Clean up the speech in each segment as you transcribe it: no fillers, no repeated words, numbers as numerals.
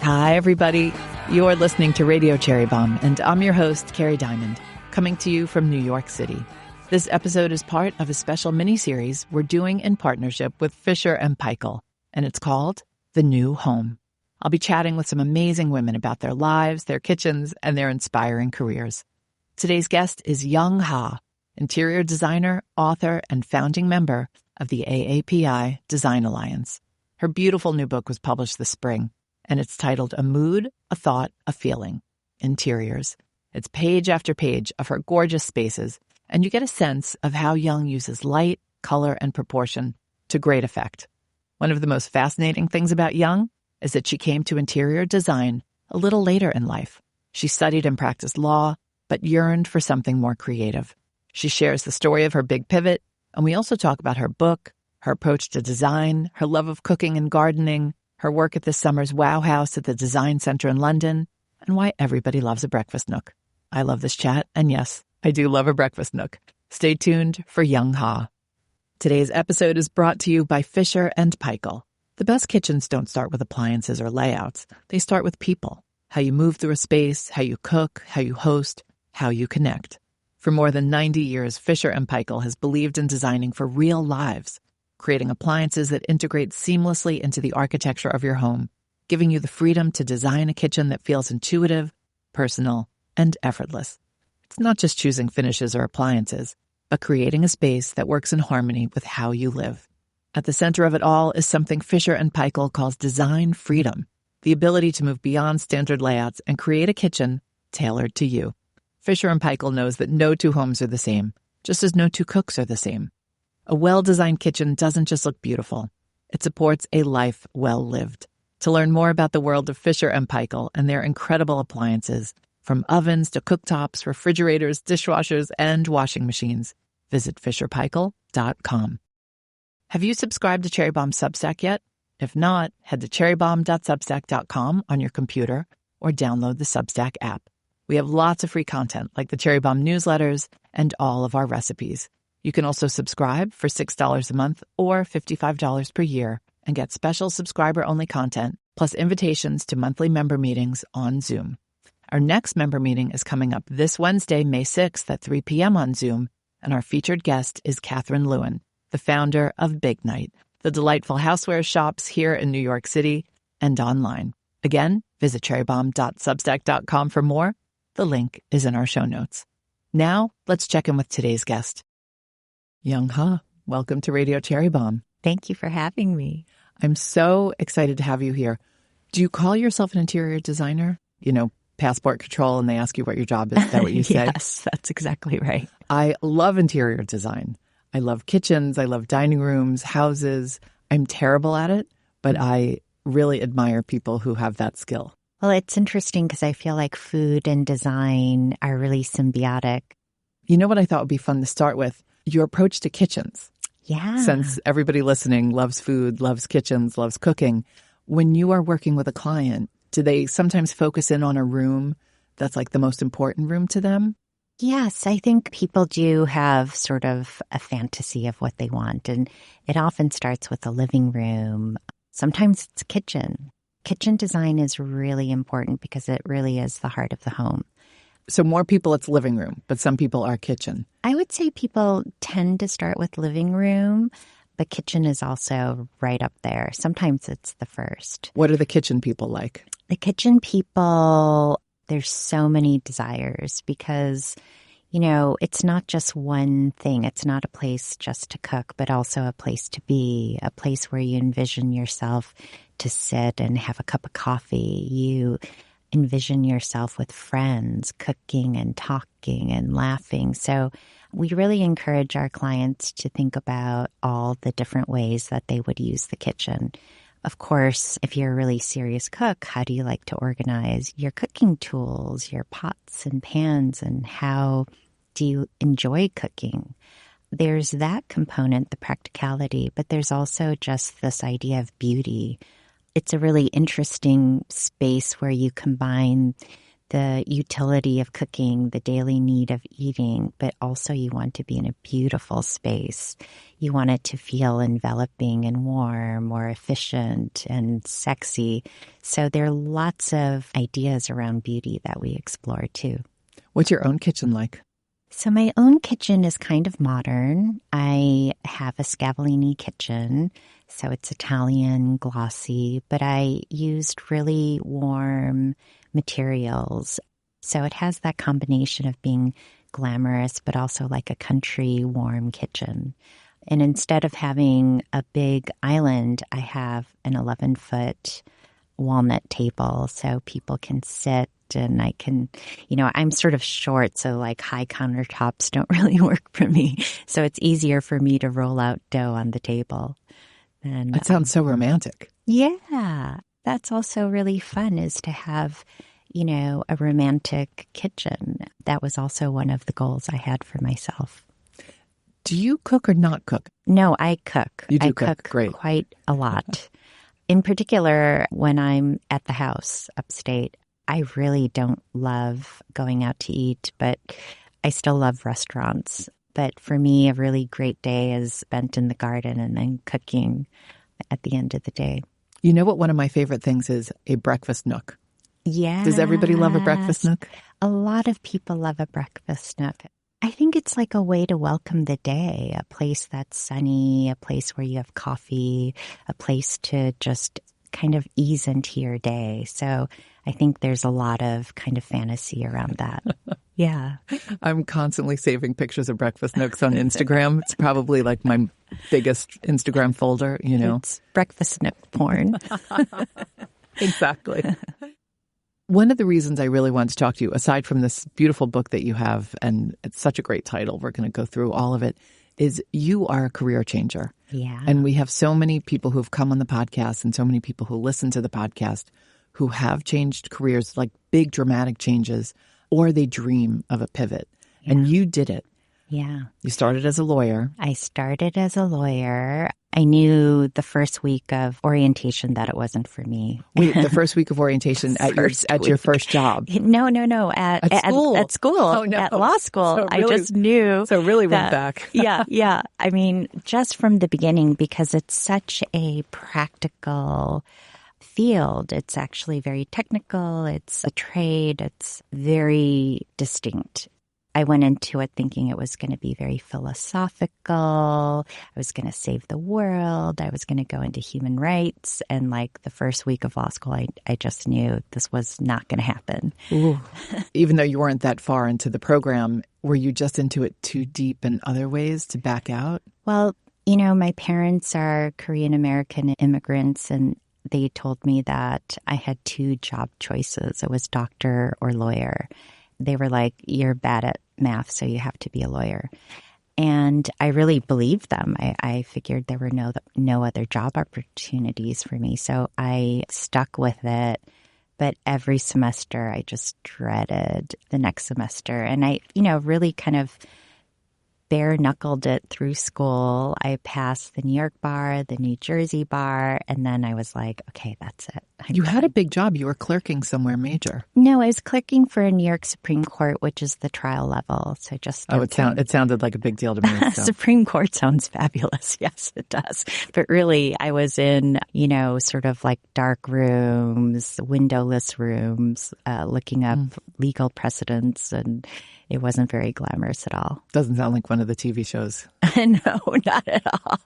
Hi, everybody. You're listening to Radio Cherry Bombe, and I'm your host, Kerry Diamond, coming to you from New York City. This episode is part of a special miniseries we're doing in partnership with Fisher Paykel, and it's called The New Home. I'll be chatting with some amazing women about their lives, their kitchens, and their inspiring careers. Today's guest is Young Ha, interior designer, author, and founding member of the AAPI Design Alliance. Her beautiful new book was published this spring, and it's titled A Mood, a Thought, a Feeling, Interiors. It's page after page of her gorgeous spaces, and you get a sense of how Young uses light, color, and proportion to great effect. One of the most fascinating things about Young is that she came to interior design a little later in life. She studied and practiced law, but yearned for something more creative. She shares the story of her big pivot, and we also talk about her book, her approach to design, her love of cooking and gardening, her work at this summer's Wow House at the Design Centre in London, and why everybody loves a breakfast nook. I love this chat, and yes, I do love a breakfast nook. Stay tuned for Young Ha. Today's episode is brought to you by Fisher Paykel. The best kitchens don't start with appliances or layouts. They start with people. How you move through a space, how you cook, how you host, how you connect. For more than 90 years, Fisher Paykel has believed in designing for real lives, creating appliances that integrate seamlessly into the architecture of your home, giving you the freedom to design a kitchen that feels intuitive, personal, and effortless. It's not just choosing finishes or appliances, but creating a space that works in harmony with how you live. At the center of it all is something Fisher Paykel calls design freedom, the ability to move beyond standard layouts and create a kitchen tailored to you. Fisher Paykel knows that no two homes are the same, just as no two cooks are the same. A well-designed kitchen doesn't just look beautiful. It supports a life well lived. To learn more about the world of Fisher Paykel and their incredible appliances, from ovens to cooktops, refrigerators, dishwashers, and washing machines, visit fisherpaykel.com. Have you subscribed to Cherry Bombe Substack yet? If not, head to cherrybombe.substack.com on your computer or download the Substack app. We have lots of free content like the Cherry Bombe newsletters and all of our recipes. You can also subscribe for $6 a month or $55 per year and get special subscriber-only content, plus invitations to monthly member meetings on Zoom. Our next member meeting is coming up this Wednesday, May 6th at 3 p.m. on Zoom, and our featured guest is Catherine Lewin, the founder of Big Night, the delightful houseware shops here in New York City and online. Again, visit cherrybombe.substack.com for more. The link is in our show notes. Now, let's check in with today's guest. Young Ha, welcome to Radio Cherry Bombe. Thank you for having me. I'm so excited to have you here. Do you call yourself an interior designer? You know, passport control, and they ask you what your job is. Is that what you say? Yes, that's exactly right. I love interior design. I love kitchens. I love dining rooms, houses. I'm terrible at it, but I really admire people who have that skill. Well, it's interesting because I feel like food and design are really symbiotic. You know what I thought would be fun to start with? Your approach to kitchens. Yeah. Since everybody listening loves food, loves kitchens, loves cooking, when you are working with a client, do they sometimes focus in on a room that's like the most important room to them? Yes, I think people do have sort of a fantasy of what they want, and it often starts with a living room. Sometimes it's a kitchen. Kitchen design is really important because it really is the heart of the home. So more people, it's living room, but some people are kitchen. I would say people tend to start with living room, but kitchen is also right up there. Sometimes it's the first. What are the kitchen people like? The kitchen people, there's so many desires because, you know, it's not just one thing. It's not a place just to cook, but also a place to be, a place where you envision yourself to sit and have a cup of coffee. You envision yourself with friends, cooking and talking and laughing. So we really encourage our clients to think about all the different ways that they would use the kitchen. Of course, if you're a really serious cook, how do you like to organize your cooking tools, your pots and pans, and how do you enjoy cooking? There's that component, the practicality, but there's also just this idea of beauty. It's a really interesting space where you combine the utility of cooking, the daily need of eating, but also you want to be in a beautiful space. You want it to feel enveloping and warm or efficient and sexy. So there are lots of ideas around beauty that we explore too. What's your own kitchen like? So my own kitchen is kind of modern. I have a Scavellini kitchen, so it's Italian, glossy, but I used really warm materials. So it has that combination of being glamorous, but also like a country warm kitchen. And instead of having a big island, I have an 11-foot walnut table so people can sit. And I can, I'm sort of short, so like high countertops don't really work for me. So it's easier for me to roll out dough on the table. And that sounds so romantic. Yeah. That's also really fun, is to have, a romantic kitchen. That was also one of the goals I had for myself. Do you cook or not cook? No, I cook. You do I cook. Great. Quite a lot. In particular, when I'm at the house upstate, I really don't love going out to eat, but I still love restaurants. But for me, a really great day is spent in the garden and then cooking at the end of the day. You know what one of my favorite things is? A breakfast nook. Yeah. Does everybody love a breakfast nook? A lot of people love a breakfast nook. I think it's like a way to welcome the day, a place that's sunny, a place where you have coffee, a place to just kind of ease into your day. So I think there's a lot of kind of fantasy around that. Yeah. I'm constantly saving pictures of breakfast nooks on Instagram. It's probably like my biggest Instagram folder, It's breakfast nook porn. Exactly. One of the reasons I really wanted to talk to you, aside from this beautiful book that you have, and it's such a great title, we're going to go through all of it, is you are a career changer. Yeah. And we have so many people who've come on the podcast and so many people who listen to the podcast who have changed careers, like big dramatic changes, or they dream of a pivot. Yeah. And you did it. Yeah. You started as a lawyer. I started as a lawyer. I knew the first week of orientation that it wasn't for me. Wait, the first week of orientation at your first job? No. At school. At school. Oh, no. At law school. So really, I just knew. So really went back. Yeah. I mean, just from the beginning, because it's such a practical field. It's actually very technical. It's a trade. It's very distinct. I went into it thinking it was going to be very philosophical. I was going to save the world. I was going to go into human rights. And like the first week of law school, I just knew this was not going to happen. Ooh. Even though you weren't that far into the program, were you just into it too deep in other ways to back out? Well, my parents are Korean American immigrants, and they told me that I had two job choices. It was doctor or lawyer. They were like, you're bad at math, so you have to be a lawyer. And I really believed them. I figured there were no other job opportunities for me. So I stuck with it. But every semester, I just dreaded the next semester. And I, really kind of bare-knuckled it through school. I passed the New York bar, the New Jersey bar, and then I was like, okay, that's it. You had a big job. You were clerking somewhere major. No, I was clerking for a New York Supreme Court, which is the trial level. So just it sounded like a big deal to me. So. Supreme Court sounds fabulous. Yes, it does. But really, I was in, sort of like dark rooms, windowless rooms, looking up legal precedents, and it wasn't very glamorous at all. Doesn't sound like one of the TV shows. No, not at all.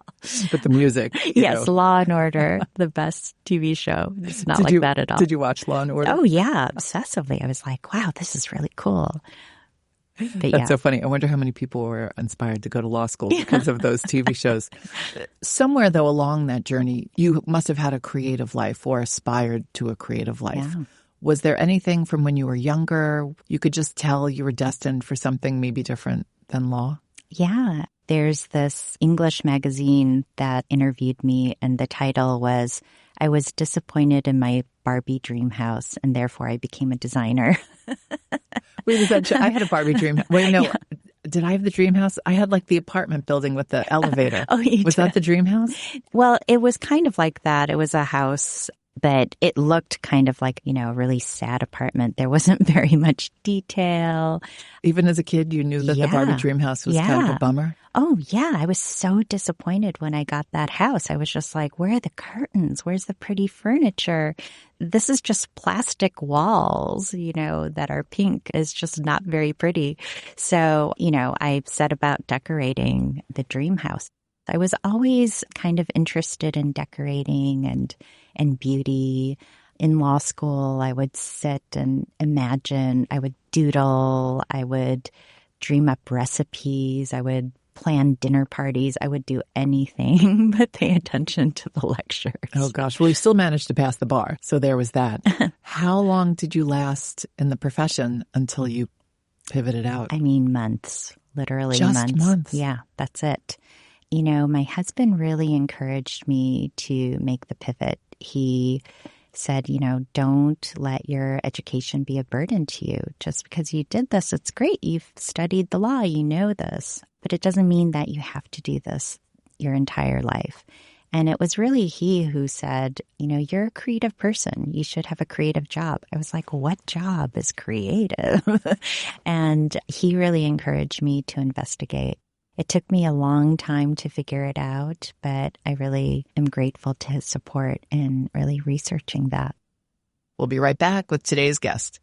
But the music. Yes, Law and Order, the best TV show. It's not that at all. Did you watch Law and Order? Oh, yeah, obsessively. I was like, wow, this is really cool. But That's so funny. I wonder how many people were inspired to go to law school because of those TV shows. Somewhere, though, along that journey, you must have had a creative life or aspired to a creative life. Yeah. Was there anything from when you were younger you could just tell you were destined for something maybe different than law? Yeah. There's this English magazine that interviewed me, and the title was, I was disappointed in my Barbie dream house, and therefore I became a designer. Wait, is that I had a Barbie dream. Wait, no. Yeah. Did I have the dream house? I had like the apartment building with the elevator. Oh, you was did. That the dream house? Well, it was kind of like that. It was a house But it looked kind of like, a really sad apartment. There wasn't very much detail. Even as a kid, you knew that the Barbie dream house was kind of a bummer? Oh, yeah. I was so disappointed when I got that house. I was just like, where are the curtains? Where's the pretty furniture? This is just plastic walls, that are pink. It's just not very pretty. So, I set about decorating the dream house. I was always kind of interested in decorating and beauty. In law school, I would sit and imagine, I would doodle, I would dream up recipes, I would plan dinner parties. I would do anything but pay attention to the lectures. Oh, gosh. Well, you still managed to pass the bar, so there was that. How long did you last in the profession until you pivoted out? I mean, months, literally Just months? Yeah, that's it. My husband really encouraged me to make the pivot. He said, don't let your education be a burden to you. Just because you did this, it's great. You've studied the law, you know this, but it doesn't mean that you have to do this your entire life. And it was really he who said, you're a creative person. You should have a creative job. I was like, what job is creative? And he really encouraged me to investigate. It took me a long time to figure it out, but I really am grateful to his support in really researching that. We'll be right back with today's guest.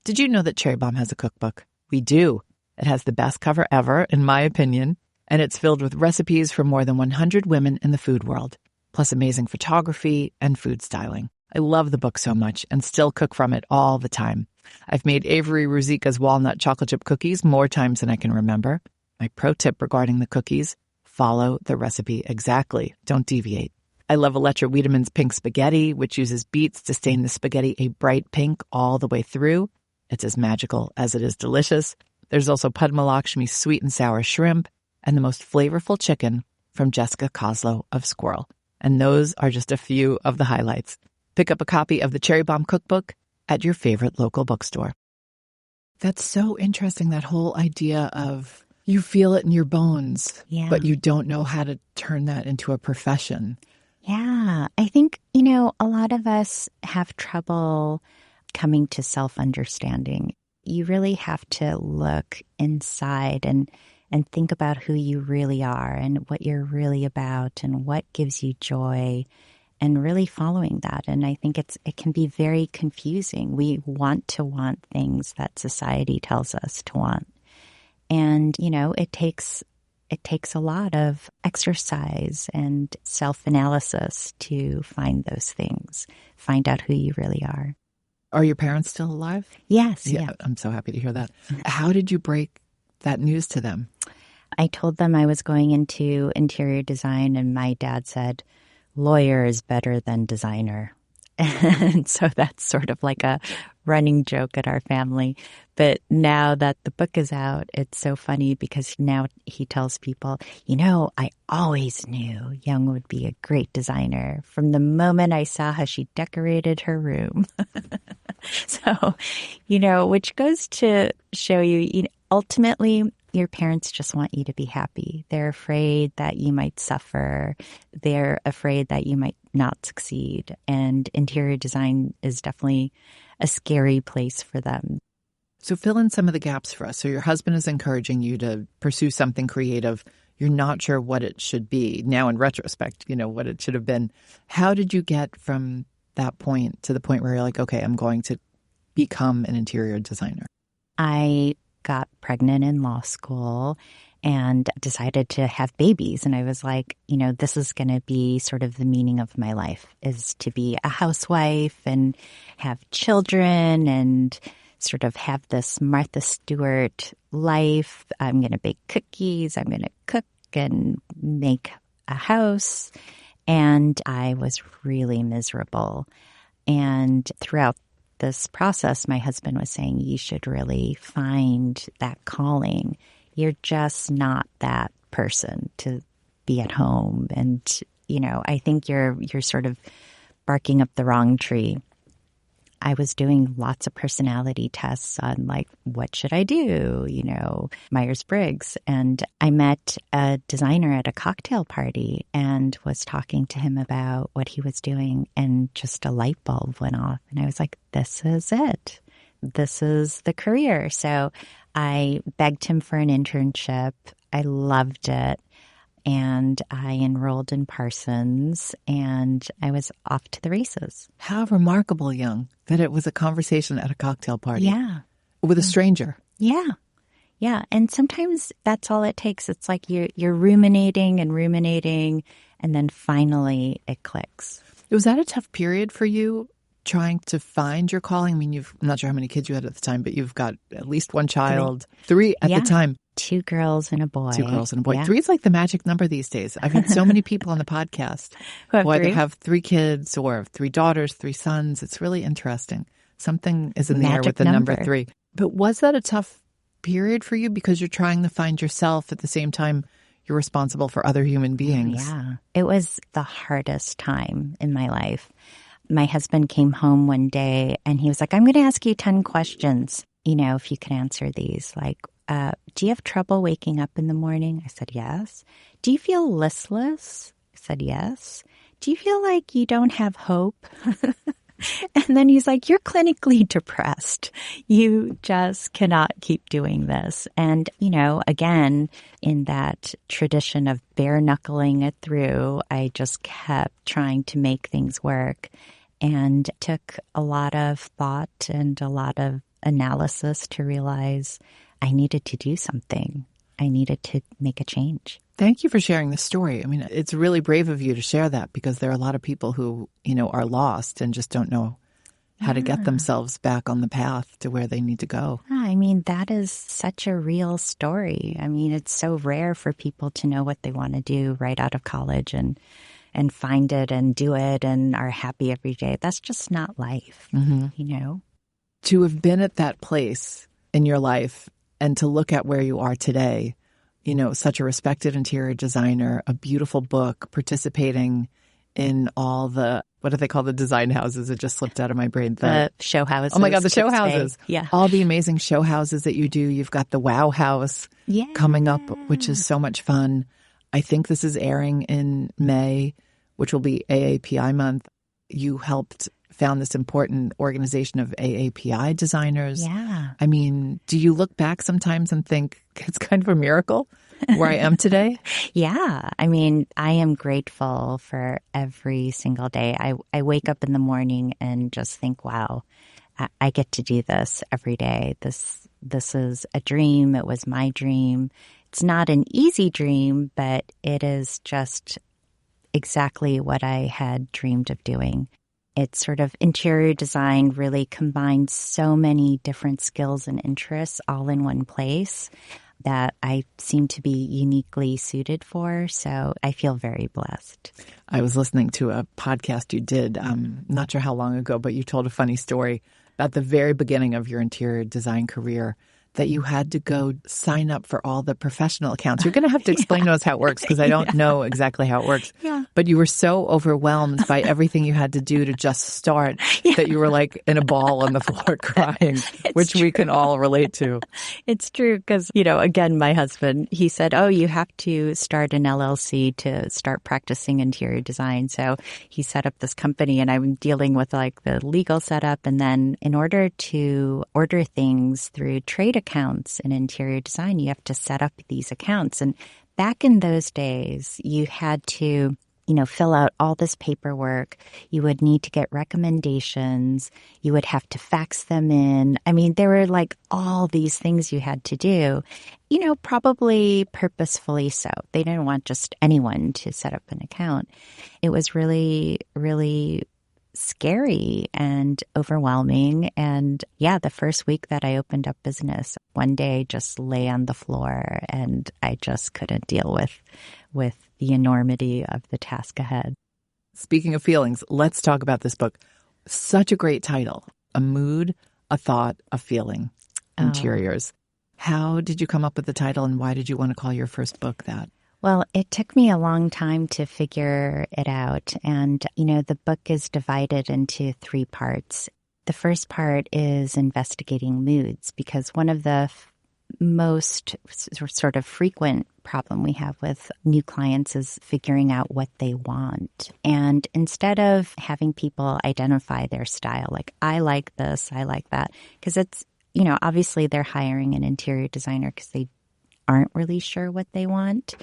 Did you know that Cherry Bombe has a cookbook? We do. It has the best cover ever, in my opinion, and it's filled with recipes from more than 100 women in the food world, plus amazing photography and food styling. I love the book so much and still cook from it all the time. I've made Avery Ruzicka's walnut chocolate chip cookies more times than I can remember. My pro tip regarding the cookies, follow the recipe exactly. Don't deviate. I love Electra Wiedemann's pink spaghetti, which uses beets to stain the spaghetti a bright pink all the way through. It's as magical as it is delicious. There's also Padma Lakshmi's sweet and sour shrimp and the most flavorful chicken from Jessica Koslow of Squirrel. And those are just a few of the highlights. Pick up a copy of the Cherry Bombe cookbook at your favorite local bookstore. That's so interesting, that whole idea of you feel it in your bones, but you don't know how to turn that into a profession. Yeah. I think, a lot of us have trouble coming to self-understanding. You really have to look inside and think about who you really are and what you're really about and what gives you joy and really following that. And I think it can be very confusing. We want things that society tells us to want. And, it takes a lot of exercise and self-analysis to find those things, find out who you really are. Are your parents still alive? Yes. Yeah. I'm so happy to hear that. How did you break that news to them? I told them I was going into interior design, and my dad said, lawyer is better than designer. And so that's sort of like a running joke at our family. But now that the book is out, it's so funny because now he tells people, I always knew Young would be a great designer from the moment I saw how she decorated her room. So, which goes to show you, ultimately, your parents just want you to be happy. They're afraid that you might suffer. They're afraid that you might not succeed. And interior design is definitely a scary place for them. So fill in some of the gaps for us. So your husband is encouraging you to pursue something creative. You're not sure what it should be. Now in retrospect, what it should have been. How did you get from that point to the point where you're like, okay, I'm going to become an interior designer? I got pregnant in law school and decided to have babies. And I was like, this is going to be sort of the meaning of my life, is to be a housewife and have children and sort of have this Martha Stewart life. I'm going to bake cookies. I'm going to cook and make a house. And I was really miserable. And throughout this process, my husband was saying, you should really find that calling. You're just not that person to be at home. And, I think you're sort of barking up the wrong tree. I was doing lots of personality tests on like, what should I do? Myers-Briggs. And I met a designer at a cocktail party and was talking to him about what he was doing, and just a light bulb went off. And I was like, this is it. This is the career. So I begged him for an internship. I loved it. And I enrolled in Parsons, and I was off to the races. How remarkable, Young, that it was a conversation at a cocktail party. Yeah. With a stranger. Yeah. Yeah. And sometimes that's all it takes. It's like you're ruminating, and then finally it clicks. Was that a tough period for you, trying to find your calling? I mean, I'm not sure how many kids you had at the time, but you've got at least one child. Three at the time. 2 girls and a boy. 2 girls and a boy. Yeah. 3 is like the magic number these days. I've had so many people on the podcast who either have 3 kids or 3 daughters, 3 sons. It's really interesting. Something is in the air with the number 3. But was that a tough period for you because you're trying to find yourself at the same time you're responsible for other human beings? Yeah. It was the hardest time in my life. My husband came home one day and he was like, I'm going to ask you 10 questions, if you can answer these. Like, do you have trouble waking up in the morning? I said, yes. Do you feel listless? I said, yes. Do you feel like you don't have hope? And then he's like, you're clinically depressed. You just cannot keep doing this. And, again, in that tradition of bare knuckling it through, I just kept trying to make things work, and took a lot of thought and a lot of analysis to realize I needed to do something. I needed to make a change. Thank you for sharing this story. I mean, it's really brave of you to share that, because there are a lot of people who, are lost and just don't know how to get themselves back on the path to where they need to go. I mean, that is such a real story. I mean, it's so rare for people to know what they want to do right out of college and find it and do it and are happy every day. That's just not life, To have been at that place in your life and to look at where you are today, such a respected interior designer, a beautiful book, participating in all the, what do they call the design houses? It just slipped out of my brain. The show houses. Oh my God, the show houses. Yeah. All the amazing show houses that you do. You've got the Wow House coming up, which is so much fun. I think this is airing in May, which will be AAPI month. You found this important organization of AAPI designers. Yeah. I mean, do you look back sometimes and think it's kind of a miracle where I am today? Yeah. I mean, I am grateful for every single day. I wake up in the morning and just think, wow, I get to do this every day. This is a dream. It was my dream. It's not an easy dream, but it is just exactly what I had dreamed of doing. It's sort of interior design really combines so many different skills and interests all in one place that I seem to be uniquely suited for. So I feel very blessed. I was listening to a podcast you did, not sure how long ago, but you told a funny story about the very beginning of your interior design career, that you had to go sign up for all the professional accounts. You're going to have to explain to us how it works, because I don't know exactly how it works. Yeah. But you were so overwhelmed by everything you had to do to just start that you were like in a ball on the floor crying, which we can all relate to. It's true because, again, my husband, he said, oh, you have to start an LLC to start practicing interior design. So he set up this company, and I'm dealing with like the legal setup. And then in order to order things through trade accounts in interior design, you have to set up these accounts. And back in those days, you had to, fill out all this paperwork. You would need to get recommendations. You would have to fax them in. I mean, there were like all these things you had to do, probably purposefully so. They didn't want just anyone to set up an account. It was really, really scary and overwhelming. And yeah, the first week that I opened up business, one day just lay on the floor and I just couldn't deal with the enormity of the task ahead. Speaking of feelings, let's talk about this book. Such a great title. A mood, a thought, a feeling. Interiors. How did you come up with the title, and why did you want to call your first book that? Well, it took me a long time to figure it out. And, the book is divided into 3 parts. The first part is investigating moods, because one of the most sort of frequent problem we have with new clients is figuring out what they want. And instead of having people identify their style, like, I like this, I like that, because it's, obviously they're hiring an interior designer because they aren't really sure what they want.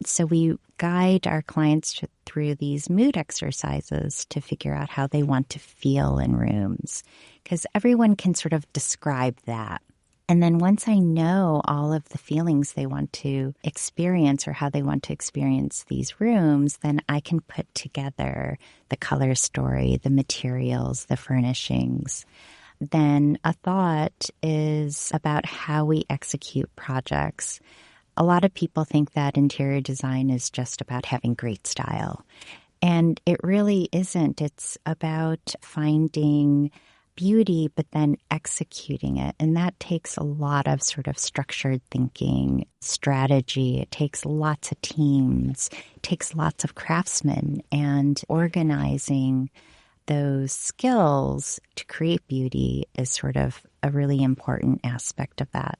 So we guide our clients through these mood exercises to figure out how they want to feel in rooms, because everyone can sort of describe that. And then once I know all of the feelings they want to experience or how they want to experience these rooms, then I can put together the color story, the materials, the furnishings. Then a thought is about how we execute projects. A lot of people think that interior design is just about having great style. And it really isn't. It's about finding beauty, but then executing it. And that takes a lot of sort of structured thinking, strategy. It takes lots of teams. It takes lots of craftsmen, and organizing those skills to create beauty is sort of a really important aspect of that.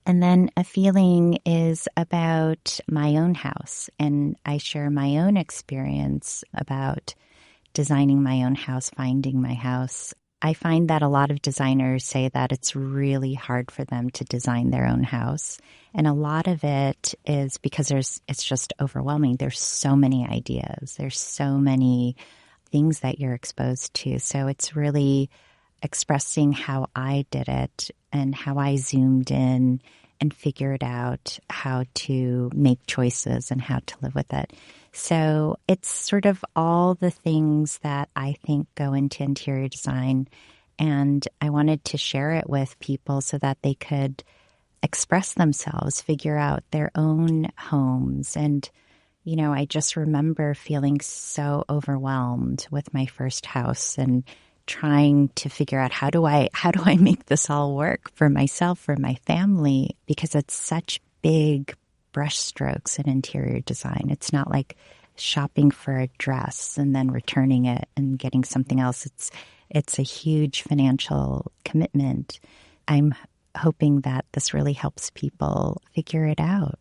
And then a feeling is about my own house. And I share my own experience about designing my own house, finding my house. I find that a lot of designers say that it's really hard for them to design their own house. And a lot of it is because it's just overwhelming. There's so many ideas. There's so many things that you're exposed to. So it's really expressing how I did it and how I zoomed in and figured out how to make choices and how to live with it. So it's sort of all the things that I think go into interior design. And I wanted to share it with people so that they could express themselves, figure out their own homes. And, I just remember feeling so overwhelmed with my first house and trying to figure out how do I make this all work for myself, for my family, because it's such big brush strokes in interior design. It's not like shopping for a dress and then returning it and getting something else. It's a huge financial commitment. I'm hoping that this really helps people figure it out.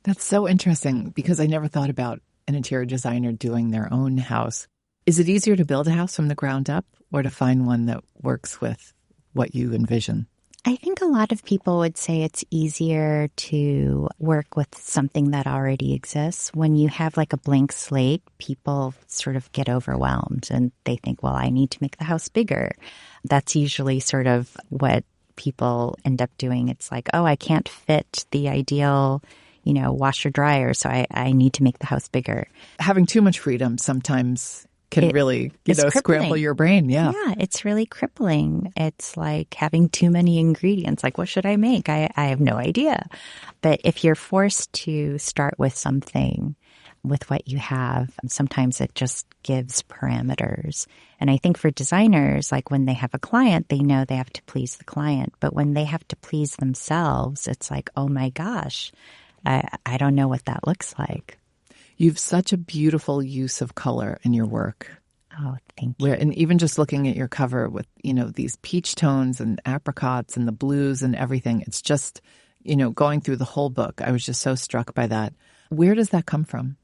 That's so interesting, because I never thought about an interior designer doing their own house. Is it easier to build a house from the ground up or to find one that works with what you envision? I think a lot of people would say it's easier to work with something that already exists. When you have like a blank slate, people sort of get overwhelmed and they think, well, I need to make the house bigger. That's usually sort of what people end up doing. It's like, oh, I can't fit the ideal washer dryer, so I need to make the house bigger. Having too much freedom sometimes can really, scramble your brain. Yeah. Yeah, it's really crippling. It's like having too many ingredients. Like, what should I make? I have no idea. But if you're forced to start with something, with what you have, sometimes it just gives parameters. And I think for designers, like when they have a client, they know they have to please the client. But when they have to please themselves, it's like, oh my gosh, I don't know what that looks like. You've such a beautiful use of color in your work. Oh, thank you. And even just looking at your cover with, these peach tones and apricots and the blues and everything, it's just, going through the whole book, I was just so struck by that. Where does that come from?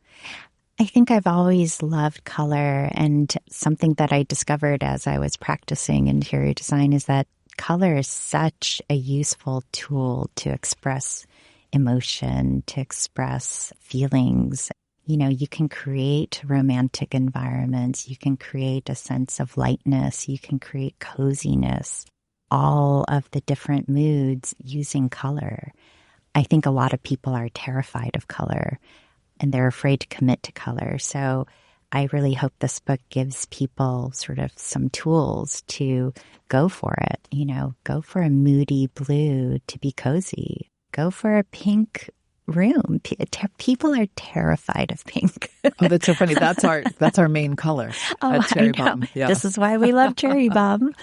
I think I've always loved color, and something that I discovered as I was practicing interior design is that color is such a useful tool to express emotion, to express feelings. You can create romantic environments. You can create a sense of lightness. You can create coziness, all of the different moods using color. I think a lot of people are terrified of color and they're afraid to commit to color. So I really hope this book gives people sort of some tools to go for it. Go for a moody blue to be cozy. Go for a pink room. People are terrified of pink. Oh, that's so funny. That's our main color at Cherry Bombe. Yeah. This is why we love Cherry Bombe.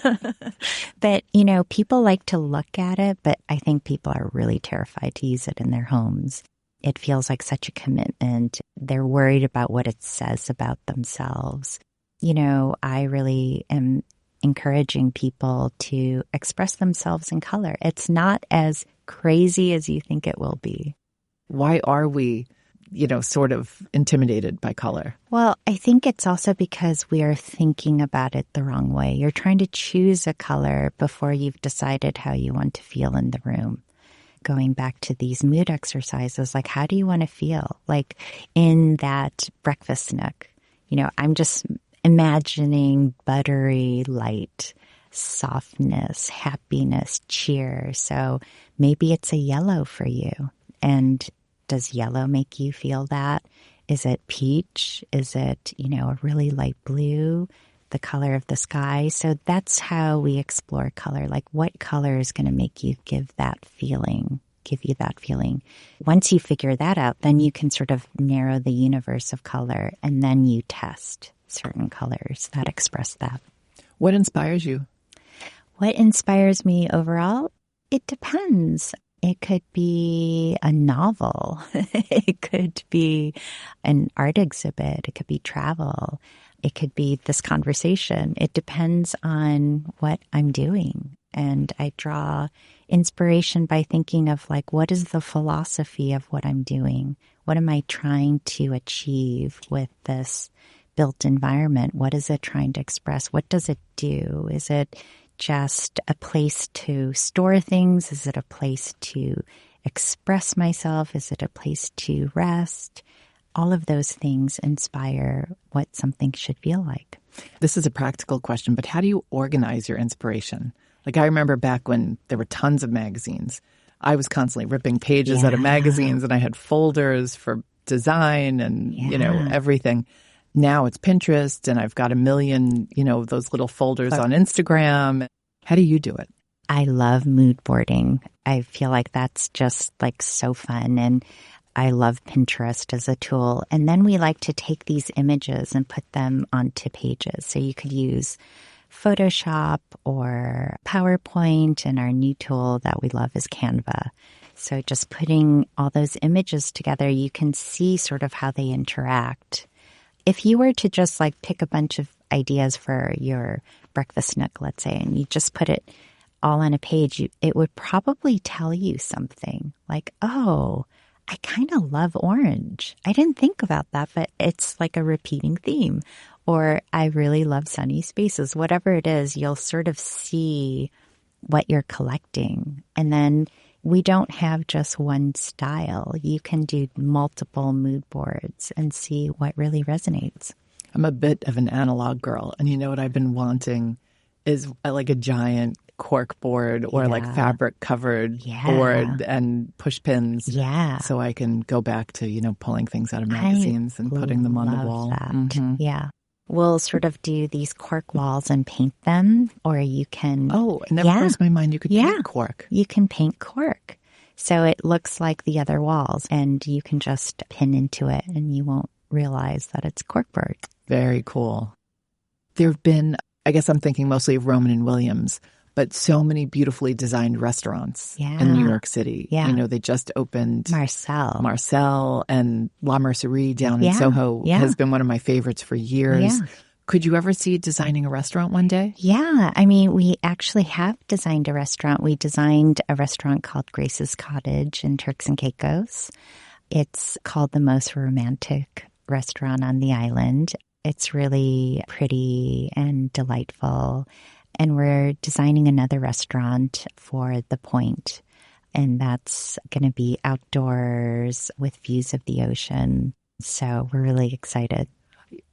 But, people like to look at it, but I think people are really terrified to use it in their homes. It feels like such a commitment. They're worried about what it says about themselves. I really am encouraging people to express themselves in color. It's not as crazy as you think it will be. Why are we, sort of intimidated by color? Well, I think it's also because we are thinking about it the wrong way. You're trying to choose a color before you've decided how you want to feel in the room. Going back to these mood exercises, like how do you want to feel? Like in that breakfast nook, I'm just imagining buttery light, softness, happiness, cheer. So maybe it's a yellow for you. And does yellow make you feel that? Is it peach? Is it, a really light blue? The color of the sky. So that's how we explore color. Like what color is going to make you give you that feeling. Once you figure that out, then you can sort of narrow the universe of color, and then you test certain colors that express that. What inspires you? What inspires me overall? It depends. It could be a novel. It could be an art exhibit. It could be travel. It could be this conversation. It depends on what I'm doing. And I draw inspiration by thinking of like, what is the philosophy of what I'm doing? What am I trying to achieve with this built environment? What is it trying to express? What does it do? Is it just a place to store things? Is it a place to express myself? Is it a place to rest? All of those things inspire what something should feel like. This is a practical question, but how do you organize your inspiration? Like I remember back when there were tons of magazines, I was constantly ripping pages out of magazines, and I had folders for design and, everything. Now it's Pinterest, and I've got a million, those little folders on Instagram. How do you do it? I love mood boarding. I feel like that's just like so fun. And I love Pinterest as a tool. And then we like to take these images and put them onto pages. So you could use Photoshop or PowerPoint, and our new tool that we love is Canva. So just putting all those images together, you can see sort of how they interact. If you were to just like pick a bunch of ideas for your breakfast nook, let's say, and you just put it all on a page, it would probably tell you something like, oh, I kind of love orange. I didn't think about that, but it's like a repeating theme. Or I really love sunny spaces. Whatever it is, you'll sort of see what you're collecting. And then we don't have just one style. You can do multiple mood boards and see what really resonates. I'm a bit of an analog girl. And you know what I've been wanting is like a giant cork board or like fabric covered board and push pins. Yeah. So I can go back to, pulling things out of magazines and putting them on the wall. That. Mm-hmm. Yeah. We'll sort of do these cork walls and paint them, or you can... Oh, it never crossed my mind you could paint cork. You can paint cork. So it looks like the other walls, and you can just pin into it, and you won't realize that it's corkboard. Very cool. There have been, I guess I'm thinking mostly of Roman and Williams, but so many beautifully designed restaurants in New York City. Yeah. They just opened Marcel and La Mercerie down in Soho has been one of my favorites for years. Yeah. Could you ever see designing a restaurant one day? Yeah. I mean, we actually have designed a restaurant. We designed a restaurant called Grace's Cottage in Turks and Caicos. It's called the most romantic restaurant on the island. It's really pretty and delightful. And we're designing another restaurant for The Point. And that's going to be outdoors with views of the ocean. So we're really excited.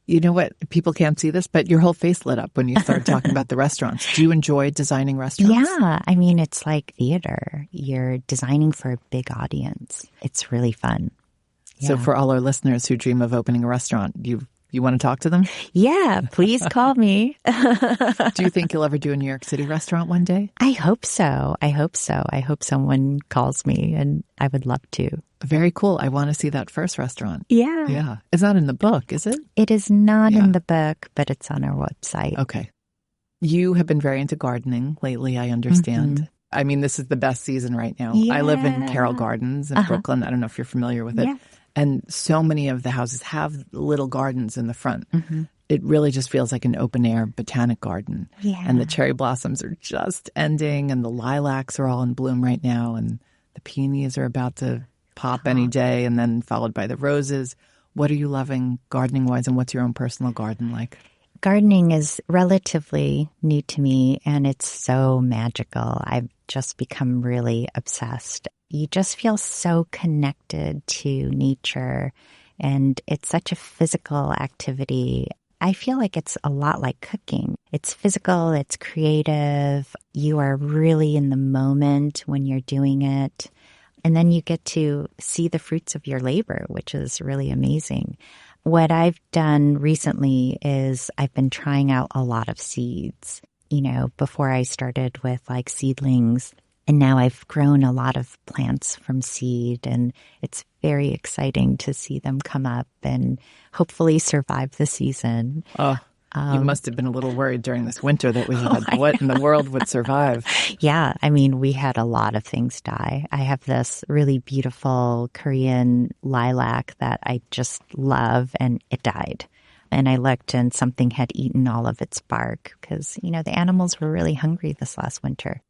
You know what? People can't see this, but your whole face lit up when you started talking about the restaurants. Do you enjoy designing restaurants? Yeah. I mean, it's like theater. You're designing for a big audience. It's really fun. Yeah. So for all our listeners who dream of opening a restaurant, you want to talk to them? Yeah, please call me. Do you think you'll ever do a New York City restaurant one day? I hope so. I hope someone calls me, and I would love to. Very cool. I want to see that first restaurant. Yeah. Yeah. It's not in the book, is it? It is not in the book, but it's on our website. Okay. You have been very into gardening lately, I understand. Mm-hmm. I mean, this is the best season right now. Yeah. I live in Carroll Gardens in Brooklyn. I don't know if you're familiar with it. Yeah. And so many of the houses have little gardens in the front. Mm-hmm. it really just feels like an open-air botanic garden. Yeah. And the cherry blossoms are just ending, and the lilacs are all in bloom right now, and the peonies are about to pop any day, and then followed by the roses. What are you loving gardening-wise, and what's your own personal garden like? Gardening is relatively new to me, and it's so magical. I've just become really obsessed. You just feel so connected to nature, and it's such a physical activity. I feel like it's a lot like cooking. It's physical, it's creative. You are really in the moment when you're doing it. And then you get to see the fruits of your labor, which is really amazing. What I've done recently is I've been trying out a lot of seeds. Before I started with like seedlings, and now I've grown a lot of plants from seed, and it's very exciting to see them come up and hopefully survive the season. Oh, you must have been a little worried during this winter that we had. What in the world would survive? Yeah, I mean, we had a lot of things die. I have this really beautiful Korean lilac that I just love, and it died. And I looked, and something had eaten all of its bark because, the animals were really hungry this last winter.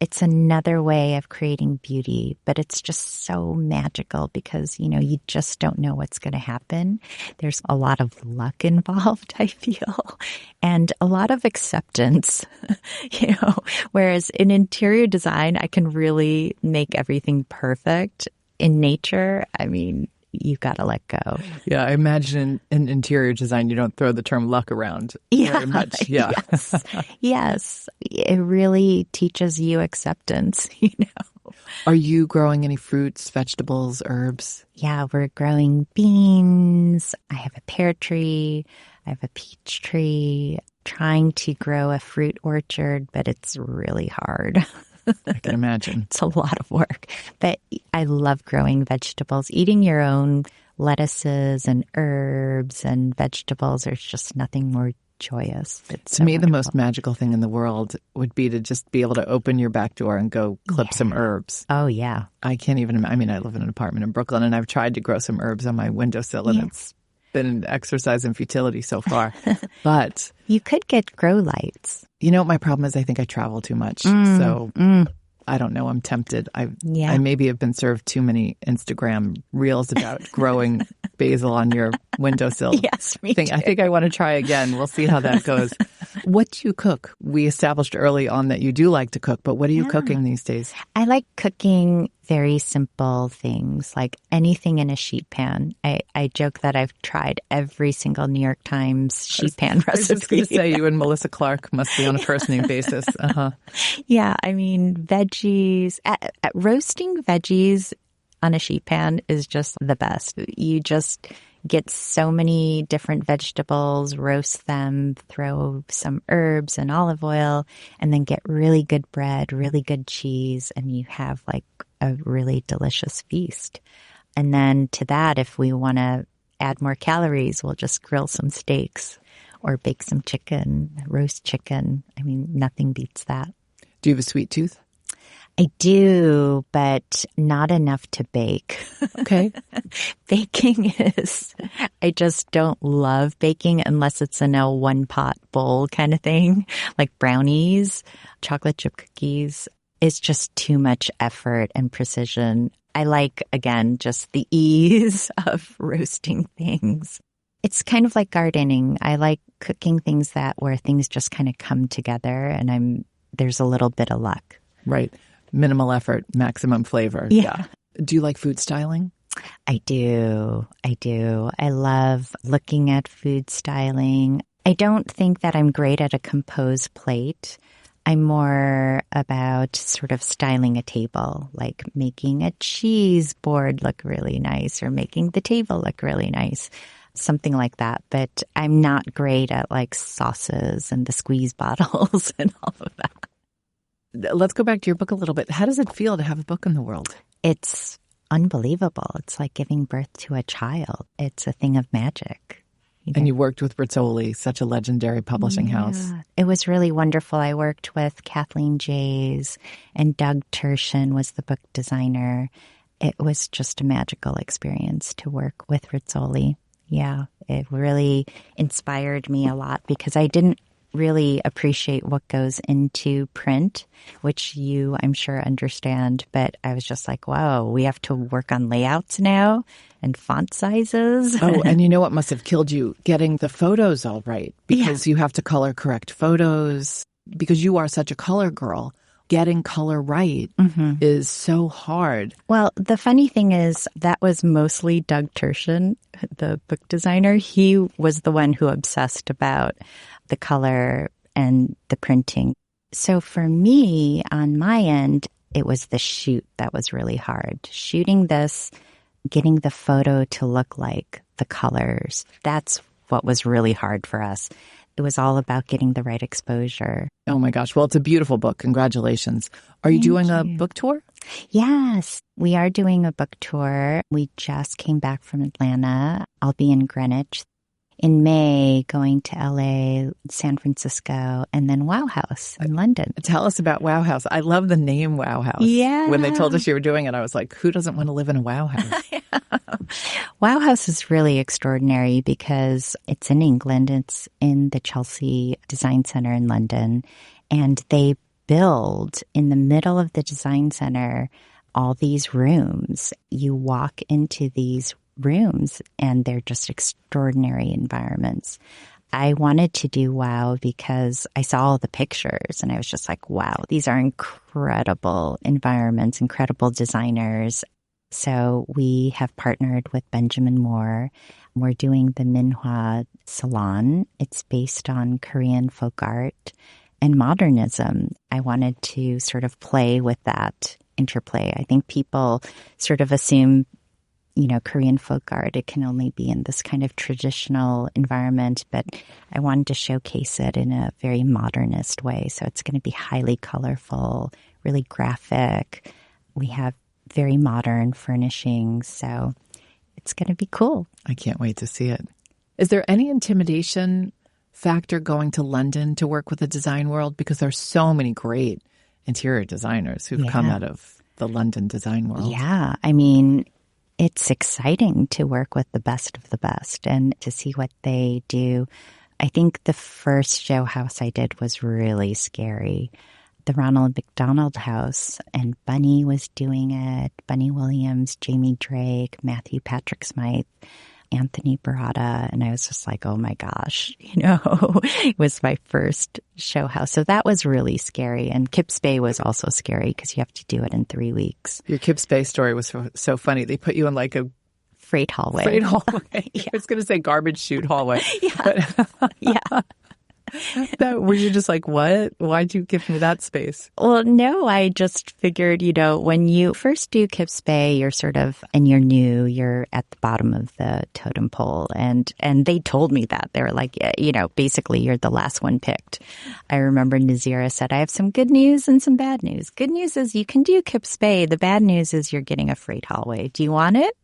It's another way of creating beauty, but it's just so magical because, you just don't know what's going to happen. There's a lot of luck involved, I feel, and a lot of acceptance, whereas in interior design, I can really make everything perfect. In nature, I mean, you've got to let go. Yeah, I imagine in interior design, you don't throw the term luck around very much. Yeah. Yes. It really teaches you acceptance, Are you growing any fruits, vegetables, herbs? Yeah, we're growing beans. I have a pear tree. I have a peach tree. Trying to grow a fruit orchard, but it's really hard. I can imagine. It's a lot of work. But I love growing vegetables. Eating your own lettuces and herbs and vegetables, there's just nothing more joyous. It's to me, the most magical thing in the world would be to just be able to open your back door and go clip some herbs. Oh, yeah. I can't even, I live in an apartment in Brooklyn, and I've tried to grow some herbs on my windowsill, and it's been an exercise in futility so far. But you could get grow lights. My problem is I think I travel too much. So I don't know. I'm tempted. I maybe have been served too many Instagram reels about growing basil on your windowsill. Yes, me too. I think I want to try again. We'll see how that goes. What do you cook? We established early on that you do like to cook, but what are you cooking these days? I like cooking very simple things, like anything in a sheet pan. I joke that I've tried every single New York Times sheet pan recipe. I was just going to say you and Melissa Clark must be on a first-name basis. Yeah, veggies. Roasting veggies on a sheet pan is just the best. You just get so many different vegetables, roast them, throw some herbs and olive oil, and then get really good bread, really good cheese, and you have like a really delicious feast. And then to that, if we want to add more calories, we'll just grill some steaks or bake some chicken, roast chicken. Nothing beats that. Do you have a sweet tooth? I do, but not enough to bake. Okay. Baking is, I just don't love baking unless it's in a one-pot bowl kind of thing, like brownies, chocolate chip cookies. It's just too much effort and precision. I like, again, just the ease of roasting things. It's kind of like gardening. I like cooking things where things just kind of come together, and there's a little bit of luck. Right. Minimal effort, maximum flavor. Yeah. Do you like food styling? I do. I love looking at food styling. I don't think that I'm great at a composed plate. I'm more about sort of styling a table, like making a cheese board look really nice or making the table look really nice, something like that. But I'm not great at like sauces and the squeeze bottles and all of that. Let's go back to your book a little bit. How does it feel to have a book in the world? It's unbelievable. It's like giving birth to a child. It's a thing of magic. And you worked with Rizzoli, such a legendary publishing house. It was really wonderful. I worked with Kathleen Jays, and Doug Tershin was the book designer. It was just a magical experience to work with Rizzoli. Yeah, it really inspired me a lot because I didn't really appreciate what goes into print, which you, I'm sure, understand. But I was just like, wow, we have to work on layouts now and font sizes. Oh, and you know what must have killed you? Getting the photos all right, because you have to color correct photos because you are such a color girl. Getting color right is so hard. Well, the funny thing is that was mostly Doug Tertian, the book designer. He was the one who obsessed about the color and the printing. So for me, on my end, it was the shoot that was really hard. Shooting this, getting the photo to look like the colors, that's what was really hard for us. It was all about getting the right exposure. Oh my gosh. Well, it's a beautiful book. Congratulations. Are you doing a book tour? Yes, we are doing a book tour. We just came back from Atlanta. I'll be in Greenwich in May, going to LA, San Francisco, and then Wow House in London. Tell us about Wow House. I love the name Wow House. Yeah. When they told us you were doing it, I was like, who doesn't want to live in a Wow House? Wow House is really extraordinary because it's in England. It's in the Chelsea Design Center in London. And they build in the middle of the design center all these rooms. You walk into these rooms and they're just extraordinary environments. I wanted to do Wow because I saw all the pictures and I was just like, wow, these are incredible environments, incredible designers. So we have partnered with Benjamin Moore. We're doing the Minhwa Salon. It's based on Korean folk art and modernism. I wanted to sort of play with that interplay. I think people sort of assume, you know, Korean folk art, it can only be in this kind of traditional environment, but I wanted to showcase it in a very modernist way. So it's going to be highly colorful, really graphic. We have very modern furnishings, so it's going to be cool. I can't wait to see it. Is there any intimidation factor going to London to work with the design world? Because there's so many great interior designers who've come out of the London design world. Yeah, I mean, it's exciting to work with the best of the best and to see what they do. I think the first show house I did was really scary. The Ronald McDonald House, and Bunny was doing it. Bunny Williams, Jamie Drake, Matthew Patrick Smythe, Anthony Barada. And I was just like, oh my gosh, you know, it was my first show house. So that was really scary. And Kips Bay was also scary because you have to do it in 3 weeks. Your Kips Bay story was so funny. They put you in like a freight hallway. Yeah. I was going to say garbage chute hallway. Yeah. Yeah. Were you just like, what? Why'd you give me that space? Well, no, I just figured, you know, when you first do Kips Bay, you're sort of, and you're new, you're at the bottom of the totem pole. And they told me that. They were like, yeah, you know, basically you're the last one picked. I remember Nazira said, I have some good news and some bad news. Good news is you can do Kips Bay. The bad news is you're getting a freight hallway. Do you want it?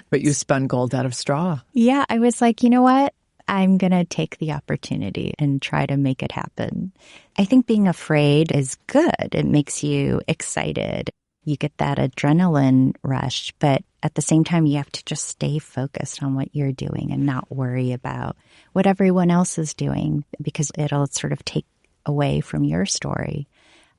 But you spun gold out of straw. Yeah, I was like, you know what? I'm going to take the opportunity and try to make it happen. I think being afraid is good. It makes you excited. You get that adrenaline rush, but at the same time, you have to just stay focused on what you're doing and not worry about what everyone else is doing because it'll sort of take away from your story.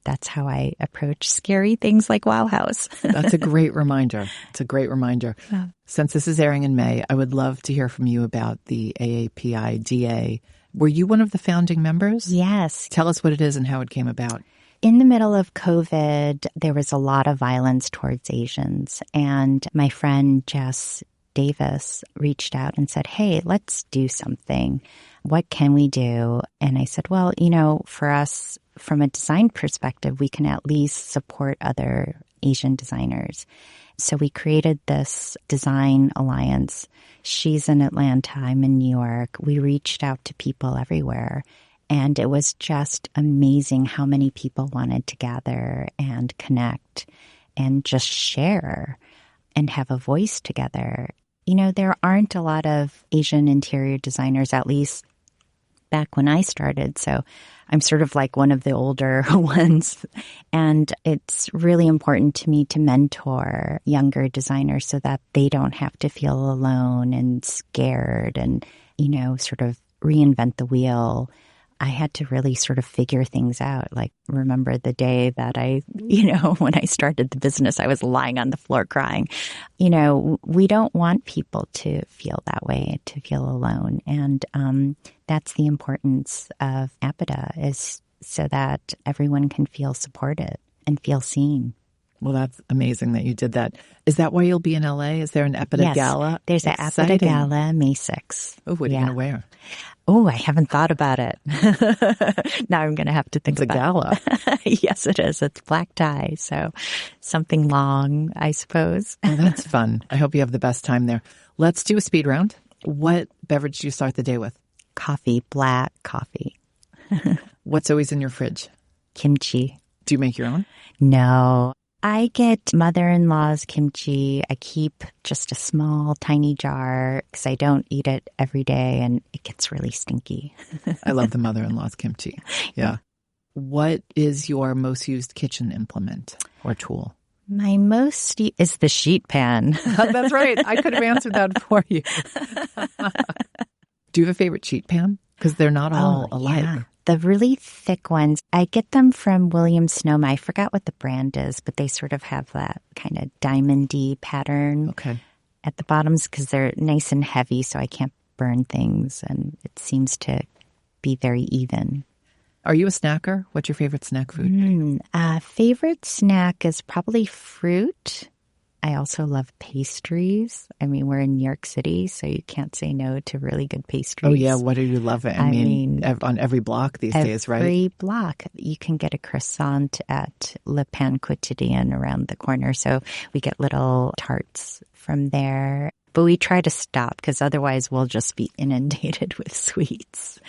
That's how I approach scary things like Wow House. That's a great reminder. It's a great reminder. Yeah. Since this is airing in May, I would love to hear from you about the AAPI DA. Were you one of the founding members? Yes. Tell us what it is and how it came about. In the middle of COVID, there was a lot of violence towards Asians. And my friend Jess Davis reached out and said, hey, let's do something. What can we do? And I said, well, you know, for us, from a design perspective, we can at least support other Asian designers. So we created this design alliance. She's in Atlanta, I'm in New York. We reached out to people everywhere. And it was just amazing how many people wanted to gather and connect and just share and have a voice together. You know, there aren't a lot of Asian interior designers, at least back when I started. So I'm sort of like one of the older ones. And it's really important to me to mentor younger designers so that they don't have to feel alone and scared and, sort of reinvent the wheel. I had to really sort of figure things out. Like, remember the day that when I started the business, I was lying on the floor crying. We don't want people to feel that way, to feel alone. And that's the importance of AAPI, is so that everyone can feel supported and feel seen. Well, that's amazing that you did that. Is that why you'll be in LA? Is there an AAPI Gala? There's an AAPI Gala May 6th. Oh, what are you going to wear? Oh, I haven't thought about it. Now I'm going to have to think about it. It's a gala. Yes, it is. It's black tie. So something long, I suppose. Oh, that's fun. I hope you have the best time there. Let's do a speed round. What beverage do you start the day with? Coffee, black coffee. What's always in your fridge? Kimchi. Do you make your own? No. I get mother-in-law's kimchi. I keep just a small, tiny jar because I don't eat it every day and it gets really stinky. I love the mother-in-law's kimchi. Yeah. What is your most used kitchen implement or tool? My most is the sheet pan. That's right. I could have answered that for you. Do you have a favorite sheet pan? Because they're not all alike. Yeah. The really thick ones, I get them from Williams-Sonoma. I forgot what the brand is, but they sort of have that kind of diamond-y pattern at the bottoms because they're nice and heavy, so I can't burn things, and it seems to be very even. Are you a snacker? What's your favorite snack food? Favorite snack is probably fruit. I also love pastries. I mean, we're in New York City, so you can't say no to really good pastries. Oh, yeah. What do you love? I mean, on every block these days, right? Every block. You can get a croissant at Le Pain Quotidien around the corner. So we get little tarts from there. But we try to stop because otherwise we'll just be inundated with sweets.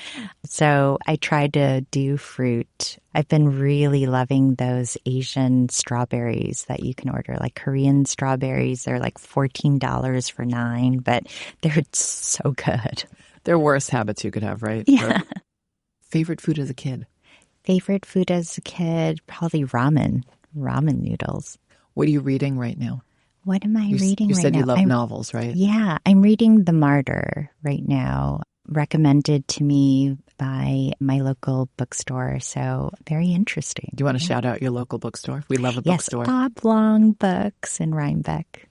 So I try to do fruit. I've been really loving those Asian strawberries that you can order, like Korean strawberries. They're like $14 for 9, but they're so good. They're worse habits you could have, right? Yeah. Favorite food as a kid? Favorite food as a kid, probably ramen noodles. What are you reading right now? What am I reading right now? You said you love novels, right? Yeah, I'm reading The Martyr right now, recommended to me by my local bookstore. So very interesting. Do you want to shout out your local bookstore? We love a bookstore. Yes, Oblong Books in Rhinebeck.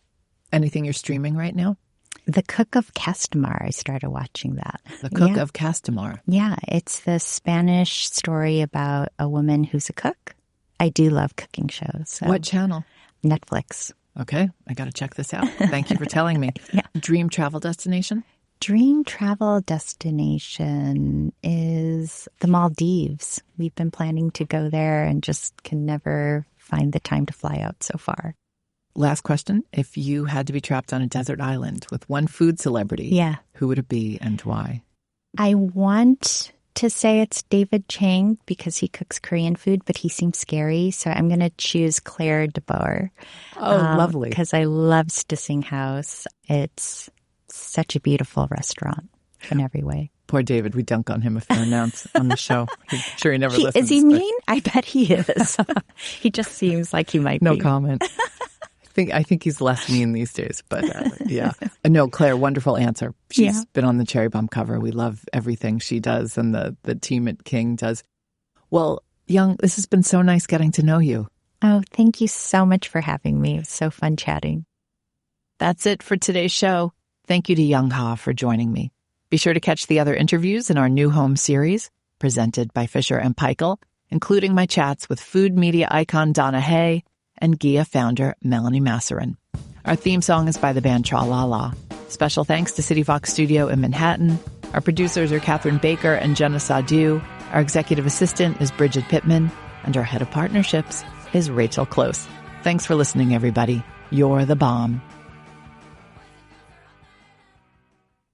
Anything you're streaming right now? The Cook of Castamar. I started watching that. The Cook of Castamar. Yeah, it's the Spanish story about a woman who's a cook. I do love cooking shows. So. What channel? Netflix. Okay, I got to check this out. Thank you for telling me. Yeah. Dream travel destination? Dream travel destination is the Maldives. We've been planning to go there and just can never find the time to fly out so far. Last question. If you had to be trapped on a desert island with one food celebrity, who would it be and why? I want to say it's David Chang because he cooks Korean food, but he seems scary. So I'm going to choose Claire de Boer. Oh, lovely. Because I love Stissing House. It's such a beautiful restaurant in every way. Poor David. We dunk on him a fair amount on the show. I'm sure he never listens. Is he mean? I bet he is. He just seems like he might be. No comment. I think he's less mean these days, but yeah. No, Claire, wonderful answer. She's been on the Cherry Bombe cover. We love everything she does and the team at King does. Well, Young, this has been so nice getting to know you. Oh, thank you so much for having me. It was so fun chatting. That's it for today's show. Thank you to Young Ha for joining me. Be sure to catch the other interviews in our New Home series, presented by Fisher Paykel, including my chats with food media icon Donna Hay and Gia founder Melanie Masserin. Our theme song is by the band Tra La La. Special thanks to City Fox Studio in Manhattan. Our producers are Catherine Baker and Jenna Sadu. Our executive assistant is Bridget Pittman. And our head of partnerships is Rachel Close. Thanks for listening, everybody. You're the bomb.